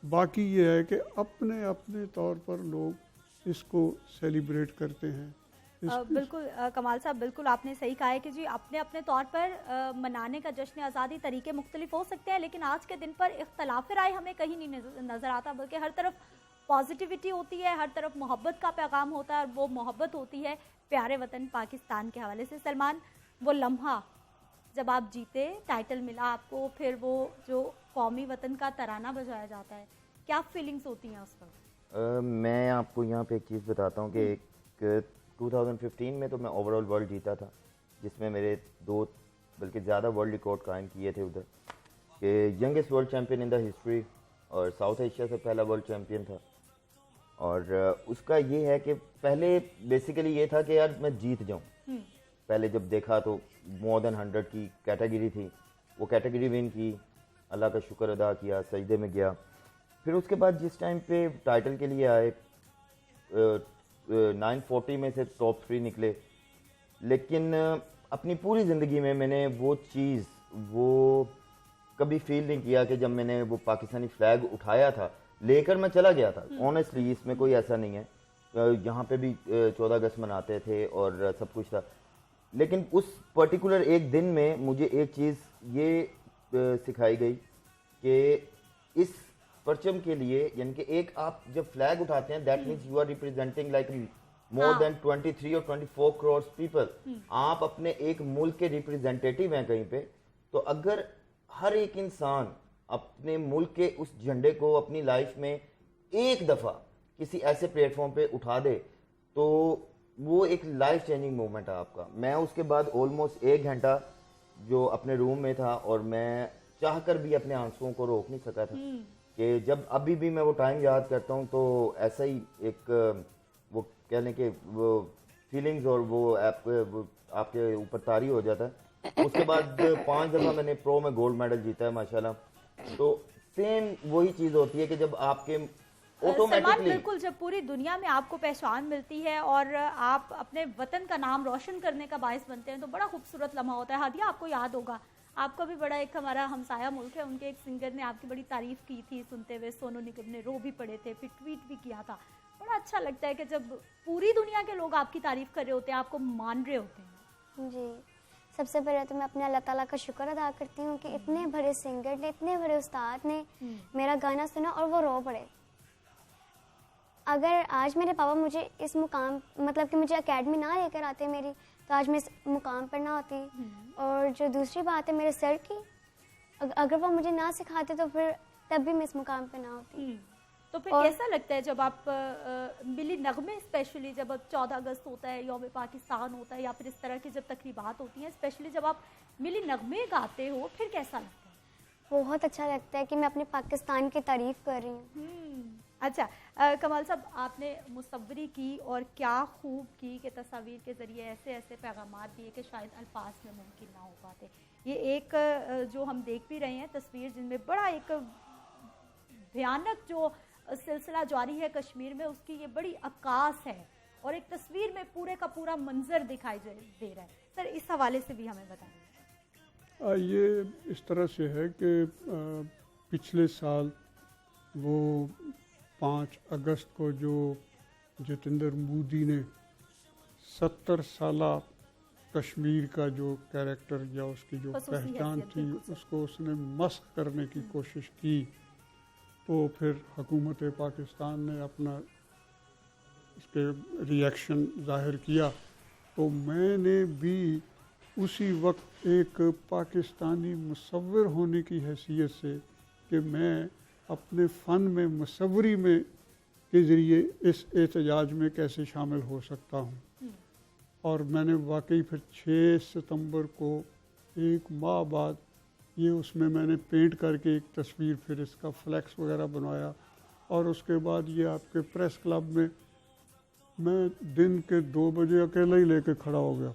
बाकी ये है कि अपने अपने तौर पर लोग इसको सेलिब्रेट करते हैं। बिल्कुल कमाल साहब, बिल्कुल आपने सही कहा है कि जी अपने अपने तौर पर मनाने का जश्न आज़ादी तरीके मुख्तलिफ हो सकते हैं, लेकिन आज के दिन पर इख्तलाफ राय हमें कहीं नहीं नज़र आता, बल्कि हर तरफ पॉजिटिविटी होती है, हर तरफ मोहब्बत का पैगाम होता है, और वो मोहब्बत होती है प्यारे वतन पाकिस्तान के हवाले से। सलमान, वो लम्हा जब आप जीते, टाइटल मिला आपको, फिर वो जो कौमी वतन का तराना बजाया जाता है, क्या फीलिंग्स होती हैं उस वक्त? मैं आपको यहाँ पे एक चीज़ बताता हूँ कि एक 2015 में तो मैं ओवरऑल वर्ल्ड जीता था, जिसमें मेरे 2 बल्कि ज़्यादा वर्ल्ड रिकॉर्ड कायम किए थे उधर, कि youngest world champion in the history, और साउथ एशिया से पहला वर्ल्ड चैम्पियन था। और उसका ये है कि पहले बेसिकली ये था कि यार मैं जीत जाऊँ। पहले जब देखा तो मोर देन 100 की कैटेगरी थी, वो कैटेगरी विन की, अल्लाह का शुक्र अदा किया, सजदे में गया। फिर उसके बाद जिस टाइम पे टाइटल के लिए आए 940 में से टॉप 3 निकले, लेकिन अपनी पूरी ज़िंदगी में मैंने वो चीज़ वो कभी फील नहीं किया कि जब मैंने वो पाकिस्तानी फ्लैग उठाया था, लेकर मैं चला गया था। ऑनेस्टली इसमें कोई ऐसा नहीं है, यहाँ पे भी 14 अगस्त मनाते थे और सब कुछ था, लेकिन उस पर्टिकुलर एक दिन में मुझे एक चीज़ ये सिखाई गई कि इस परचम के लिए, यानी कि एक आप जब फ्लैग उठाते हैं that means you are representing like more than 23 और 24 करोड़ पीपल। आप अपने एक मुल्क के रिप्रेजेंटेटिव हैं कहीं पे, तो अगर हर एक इंसान अपने मुल्क के उस झंडे को अपनी लाइफ में एक दफ़ा किसी ऐसे प्लेटफॉर्म पे उठा दे तो वो एक लाइफ चेंजिंग मोमेंट है आपका। मैं उसके बाद ऑलमोस्ट 1 घंटा जो अपने रूम में था, और मैं चाहकर भी अपने आंसुओं को रोक नहीं सका था, कि जब अभी भी मैं वो टाइम याद करता हूँ तो ऐसा ही एक वो कहने के वो फीलिंग्स और वो आपके ऊपर तारी हो जाता है। उसके बाद 5 दफ़ा मैंने प्रो में गोल्ड मेडल जीता है माशाल्लाह। तो सेम वही चीज़ होती है कि जब आपके ऑटोमेटिकली, बिल्कुल, जब पूरी दुनिया में आपको पहचान मिलती है और आप अपने वतन का नाम रोशन करने का बायस बनते हैं तो बड़ा खूबसूरत लम्हा होता है। हादिया, आपको याद होगा, आपका भी बड़ा एक हमारा हमसाया मुल्क है, उनके एक सिंगर ने आपकी बड़ी तारीफ की थी, सुनते हुए सोनू निगम ने रो भी पड़े थे, फिर ट्वीट भी किया था। बड़ा अच्छा लगता है कि जब पूरी दुनिया के लोग आपकी तारीफ कर रहे होते हैं, आपको मान रहे होते हैं। जी, सबसे पहले तो मैं अपने अल्लाह ताला का शुक्र अदा करती हूँ कि इतने बड़े सिंगर ने, इतने बड़े उस्ताद ने मेरा गाना सुना और वो रो पड़े। अगर आज मेरे पापा मुझे इस मुकाम, मतलब कि मुझे एकेडमी ना लेकर आते मेरी, तो आज मैं इस मुकाम पर ना होती। और जो दूसरी बात है मेरे सर की, अगर वो मुझे ना सिखाते तो फिर तब भी मैं इस मुकाम पर ना होती। तो फिर और- कैसा लगता है जब आप मिली नगमे, स्पेशली जब अब 14 अगस्त होता है, यौम पाकिस्तान होता है, या फिर इस तरह की जब तकरीबात होती हैं, स्पेशली जब आप मिली नगमे गाते हो, फिर कैसा लगता है? बहुत अच्छा लगता है कि मैं अपने पाकिस्तान की तारीफ कर रही हूँ। अच्छा, कमाल साहब, आपने मुसव्वरी की और क्या खूब की कि तस्वीर के ज़रिए ऐसे ऐसे पैगामात दिए कि शायद अल्फाज में मुमकिन ना हो पाते। ये एक जो हम देख भी रहे हैं तस्वीर, जिनमें बड़ा एक भयानक जो सिलसिला जारी है कश्मीर में, उसकी ये बड़ी अक्कास है और एक तस्वीर में पूरे का पूरा मंजर दिखाई दे रहा है। सर, इस हवाले से भी हमें बताएं। ये इस तरह से है कि पिछले साल वो 5 अगस्त को जो जितेंद्र मोदी ने 70 साला कश्मीर का जो कैरेक्टर या उसकी जो पहचान थी, उसको उसने मस्ख करने की कोशिश की, तो फिर हुकूमत पाकिस्तान ने अपना इसके रिएक्शन ज़ाहिर किया। तो मैंने भी उसी वक्त एक पाकिस्तानी मुसव्विर होने की हैसियत से कि मैं अपने फ़न में मुसव्वरी में के ज़रिए इस एहतजाज में कैसे शामिल हो सकता हूँ, और मैंने वाकई फिर 6 सितंबर को 1 माह बाद ये उसमें मैंने पेंट करके एक तस्वीर, फिर इसका फ्लैक्स वगैरह बनवाया, और उसके बाद ये आपके प्रेस क्लब में मैं दिन के 2 बजे अकेला ही लेके खड़ा हो गया।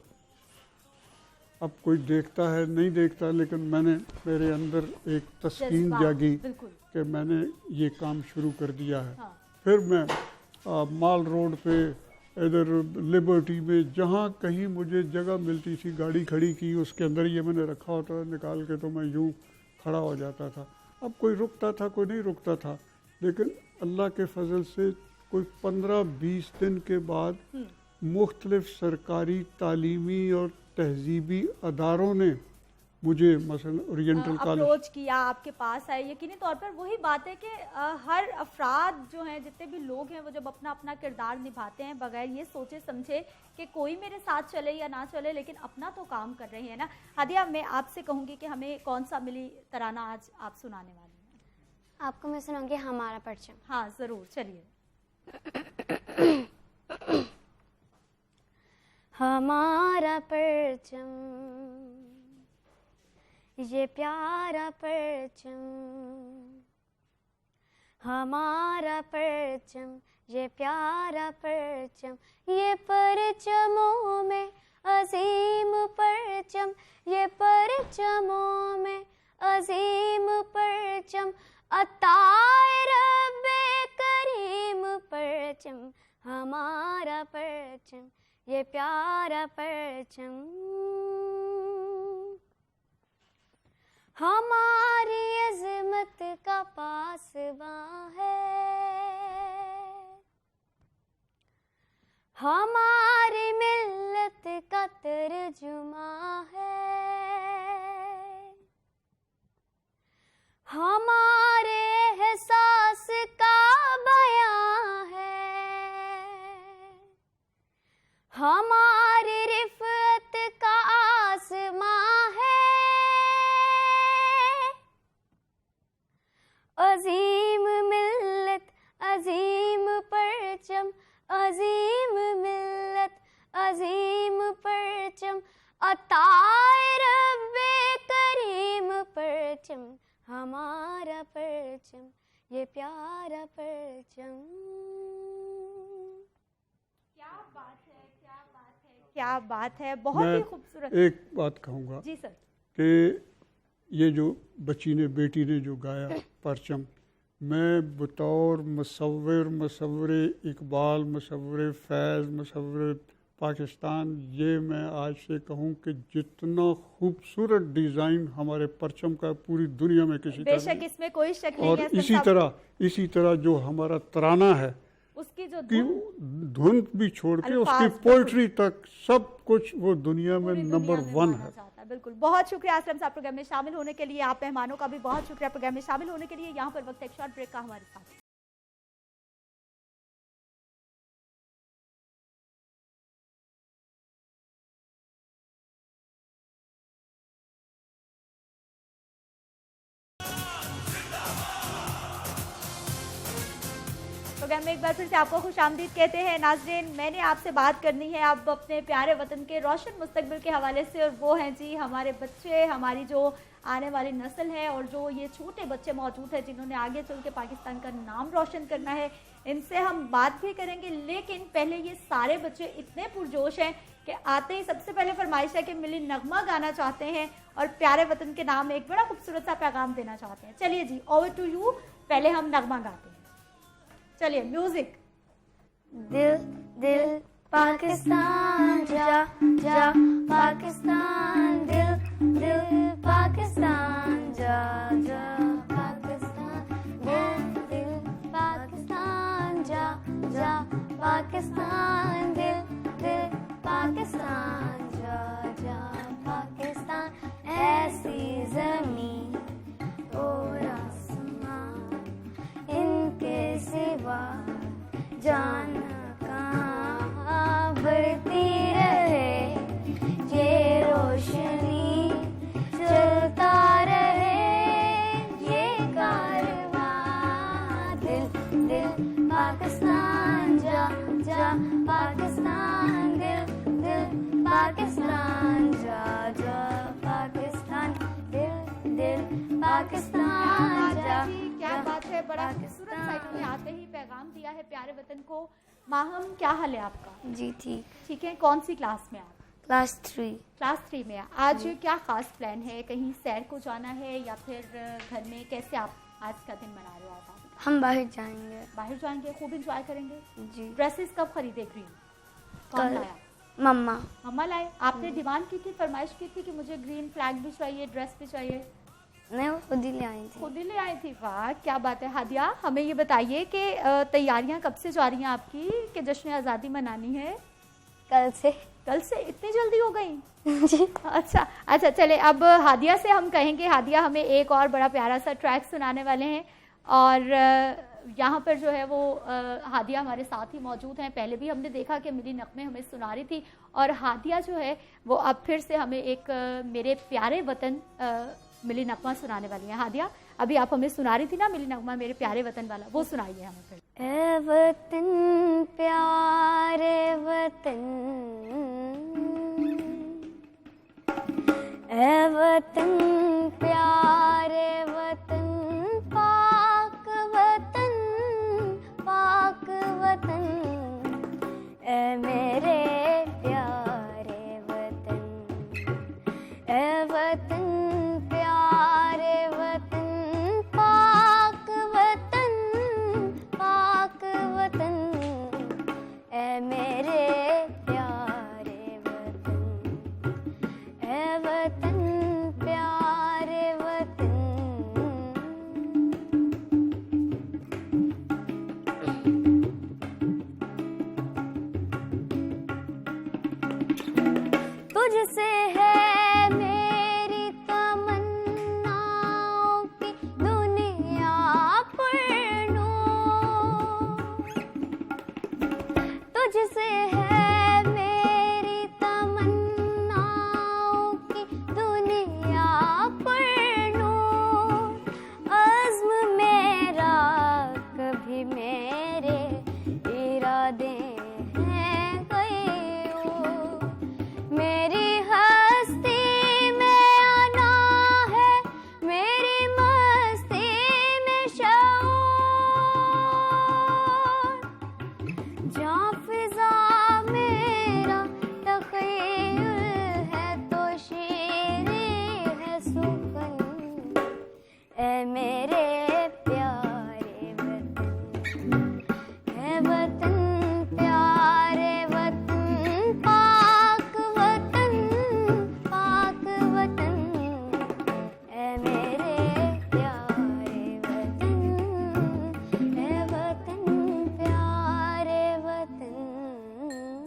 अब कोई देखता है नहीं देखता, लेकिन मेरे अंदर एक तस्कीन जागी कि मैंने ये काम शुरू कर दिया है। हाँ। फिर मैं माल रोड पे, इधर लिबर्टी में, जहाँ कहीं मुझे जगह मिलती थी गाड़ी खड़ी की, उसके अंदर ये मैंने रखा होता था निकाल के, तो मैं यूँ खड़ा हो जाता था। अब कोई रुकता था, कोई नहीं रुकता था, लेकिन अल्लाह के फजल से कोई 15-20 दिन के बाद मुख्तलिफ सरकारी तालीमी और तहजीबी अदारों ने मुझे मसलन ओरिएंटल कॉलेज अप्रोच किया, आपके पास आए। यकीनी तौर पर वही बात है कि हर अफराद जो हैं, जितने भी लोग हैं, वो जब अपना अपना किरदार निभाते हैं बगैर ये सोचे समझे कि कोई मेरे साथ चले या ना चले, लेकिन अपना तो काम कर रहे हैं ना। हादिया, मैं आपसे कहूँगी कि हमें कौन सा मिली तराना आज आप सुनाने वाली हैं? आपको मैं सुनाऊंगी हमारा परचम। हाँ ज़रूर, चलिए। हमारा परचम, ये प्यारा परचम, हमारा परचम, ये प्यारा परचम, ये परचमों में अजीम परचम, ये परचमों में अजीम परचम, अताए रब्बे करीम परचम, हमारा परचम, ये प्यारा परचम, हमारी अज़मत का पासबां है, हमारी मिल्लत का तर्जुमा है, हमारे एहसास का बयां है, हमारी रिफ़त का आसमां है, अजीम मिल्लत अजीम परचम, अजीम मिल्लत अजीम परचम, अताए रब्बे करीम परचम, हमारा परचम, ये प्यारा परचम। क्या बात है, क्या बात है, क्या बात है, बहुत ही खूबसूरत। एक बात कहूँगा जी सर, कि ये जो बच्ची ने, बेटी ने जो गाया परचम, मैं बतौर मुसव्विर इकबाल, मुसव्विर फैज़, मुसव्विर पाकिस्तान, ये मैं आज से कहूँ कि जितना खूबसूरत डिज़ाइन हमारे परचम का पूरी दुनिया में किसी तरह बेशक इसमें कोई शक नहीं और है। इसी तरह जो हमारा तराना है, उसकी जो धुन भी छोड़ के उसकी पोइट्री तक सब कुछ वो दुनिया में नंबर 1 है। बिल्कुल, बहुत शुक्रिया असलम साहब प्रोग्राम में शामिल होने के लिए। आप मेहमानों का भी बहुत शुक्रिया प्रोग्राम में शामिल होने के लिए। यहाँ पर वक्त एक शॉर्ट ब्रेक का हमारे साथ। प्रोग्राम में एक बार फिर से आपको खुशामदीद कहते हैं। नाज़रीन, मैंने आपसे बात करनी है अब अपने प्यारे वतन के रोशन मुस्तकबिल के हवाले से, और वो हैं जी हमारे बच्चे, हमारी जो आने वाली नस्ल है और जो ये छोटे बच्चे मौजूद हैं जिन्होंने आगे चल के पाकिस्तान का नाम रोशन करना है। इनसे हम बात भी करेंगे, लेकिन पहले ये सारे बच्चे इतने पुरजोश हैं कि आते ही सबसे पहले फरमाइश है कि मिली नगमा गाना चाहते हैं और प्यारे वतन के नाम एक बड़ा खूबसूरत सा पैगाम देना चाहते हैं। चलिए जी, ओवर टू यू। पहले हम नगमा गाते हैं, चलिए म्यूजिक। दिल दिल पाकिस्तान जा जा पाकिस्तान, दिल दिल पाकिस्तान जा जा पाकिस्तान, दिल दिल पाकिस्तान जा जा पाकिस्तान, दिल दिल पाकिस्तान जा जा पाकिस्तान। ऐसी जमीन और आसमान, इनके सिवा जाना कहाँ, बढ़ती रहे ये रोशनी, चलता रहे ये कारवां, दिल दिल पाकिस्तान जा जा पाकिस्तान, दिल दिल पाकिस्तान जा जा पाकिस्तान, दिल दिल पाकिस्तान जा। क्या बात है, बड़ा खूबसूरत साइड में आते ही पैगाम दिया है प्यारे वतन को। माहम, क्या हाल है आपका? जी ठीक। ठीक है, कौन सी क्लास में आप? क्लास 3। क्लास 3 में। आज क्या खास प्लान है, कहीं सैर को जाना है या फिर घर में, कैसे आप आज का दिन मना रहे हो आप? हम बाहर जाएंगे। बाहर जाएंगे, खूब इंजॉय करेंगे जी। ड्रेसेस कब खरीदे? ग्रीन कौन लाया? मम्मा। मम्मा लाए। आपने डिमांड की थी, फरमाइश की थी कि मुझे ग्रीन फ्लैग भी चाहिए, ड्रेस भी चाहिए? नहीं, वो खुद ही ले आई थी। खुद ही ले आई थी, वाह क्या बात है। हादिया, हमें ये बताइए कि तैयारियां कब से जा रही हैं आपकी कि जश्न आज़ादी मनानी है? कल से। कल से? इतनी जल्दी हो गई? जी। अच्छा अच्छा, चले अब हादिया से हम कहेंगे, हादिया हमें एक और बड़ा प्यारा सा ट्रैक सुनाने वाले हैं और यहाँ पर जो है वो हादिया हमारे साथ ही मौजूद हैं। पहले भी हमने देखा कि मिली नगमे हमें सुना रही थी और हादिया जो है वो अब फिर से हमें एक मेरे प्यारे वतन मिली नगमा सुनाने वाली है। हादिया, अभी आप हमें सुना रही थी ना मिली नगमा मेरे प्यारे वतन वाला, वो सुनाइए हमें फिर। ए वतन प्यारे वतन, ए वतन प्यारे वतन, पाक वतन पाक वतन, ए मेरे प्यारे वतन, ए वतन प्यारे वतन, पाक वतन पाक वतन, ए मेरे प्यारे वतन, ए वतन प्यारे वतन। तुझसे है मेरी तमन्नाओं की दुनिया पुरनूर, तुझसे है मेरी तमन्नाओं की दुनिया पुरनूर, अज़्म मेरा कभी मेरे इरादे हैं कोई और, मेरी हस्ती में आना है, मेरी मस्ती में शऊर, जहाँ फिजा मेरा तख़य्युल है तो शीरी है सुखन, ए मेरे प्यारे वतन, ए वतन प्यारे वतन, पाक वतन पाक वतन, ए मेरे प्यारे वतन, ए वतन प्यारे वतन।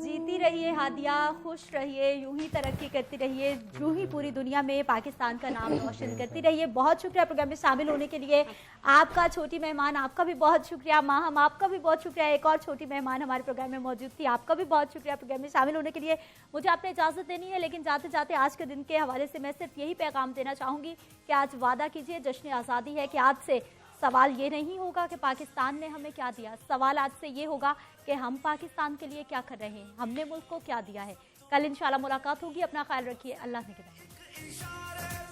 जीती रहिए हादिया, खुश रहिए, यूं ही तरक्की करती रहिए, यूं ही पूरी दुनिया में पाकिस्तान का नाम रोशन करती रहिए। बहुत शुक्रिया प्रोग्राम में शामिल होने के लिए आपका। छोटी मेहमान आपका भी बहुत शुक्रिया। माहम, आपका भी बहुत शुक्रिया। एक और छोटी मेहमान हमारे प्रोग्राम में मौजूद थी, आपका भी बहुत शुक्रिया प्रोग्राम में शामिल होने के लिए। मुझे आपने इजाज़त देनी है, लेकिन जाते जाते आज के दिन के हवाले से मैं सिर्फ यही पैगाम देना चाहूँगी कि आज वादा कीजिए, जश्न आज़ादी है, कि आज से सवाल ये नहीं होगा कि पाकिस्तान ने हमें क्या दिया, सवाल आज से ये होगा कि हम पाकिस्तान के लिए क्या कर रहे हैं, हमने मुल्क को क्या दिया है। कल इंशाल्लाह मुलाकात होगी, अपना ख्याल रखिए, अल्लाह ने